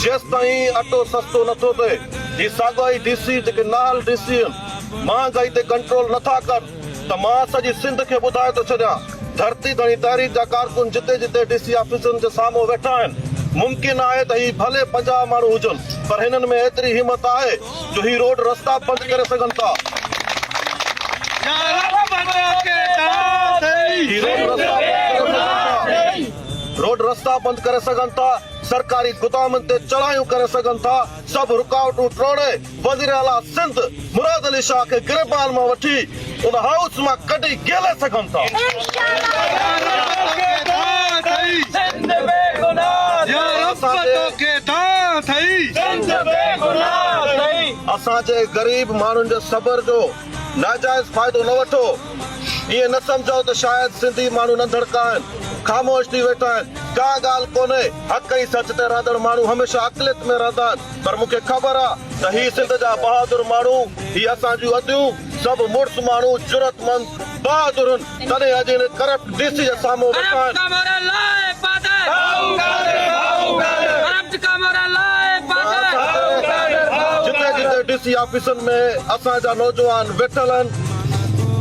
जेसिताईं अटो सस्तो नथो थिए, ही साॻाई डीसी जेके नाल डीसी आहिनि महांगाई ते कंट्रोल नथा कनि, त मां सॼी सिंध खे ॿुधाए थो छॾियां, धरती धणी तहरीक जा कारकुन जिते जिते डीसी ऑफिसनि जे साम्हूं वेठा आहिनि, मुमकिन आहे त ही भले 50 माण्हू हुजनि, पर हिननि में एतिरी हिम्मत आहे जो ही रोड रस्ता बंदि करे सघनि था। रोड रस्ता बंदि करे सघनि था, सरकारी गुदामनि ते चढ़ाइयूं करे सघनि था, सभु रुकावटूं टोड़े वज़ीर आला सिंध मुराद अली शाह खे गिरबान मां वठी उन हाउस मां कढी गेले सघनि था। असांजे गरीब माण्हुनि जे सबर जो नाजाइज़ फ़ाइदो न वठो। ईअं न सम्झो त शायदि सिंधी माण्हू नंढड़का आहिनि, ख़ामोश थी वेठा आहिनि, का ॻाल्हि कोन्हे, हक़ ई सच ते रहंदड़ माण्हू हमेशह अक़लियत में रहंदा आहिनि, पर मूंखे ख़बर आहे त ही सिंध जा बहादुर माण्हू, ही असांजूं अदियूं सभु मुड़ुस माण्हू जुरतमंद बहादुर आहिनि, तॾहिं अॼु हिन करप्ट डीसी जे साम्हूं वेठा आहिनि। जिते जिते डीसी ऑफिसनि में असांजा नौजवान वेठल आहिनि,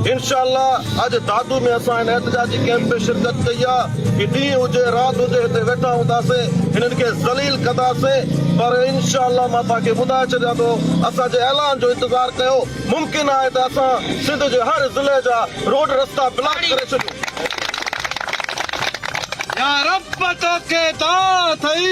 इंशाअल्लाह अॼु दादू में असां हिन एहतजाजी कैंप में शिरकत कई आहे कि ॾींहुं हुजे राति हुजे हिते वेठा हूंदासीं, हिननि खे ज़लील कंदासीं, पर इंशाअल्लाह मां तव्हांखे ॿुधाए छॾियां थो, असांजे ऐलान जो इंतज़ारु कयो। मुमकिन आहे त असां सिंध जे हर ज़िले जा रोड रस्ता ब्लॉक करे छॾियूं। या रब तोखे ता थई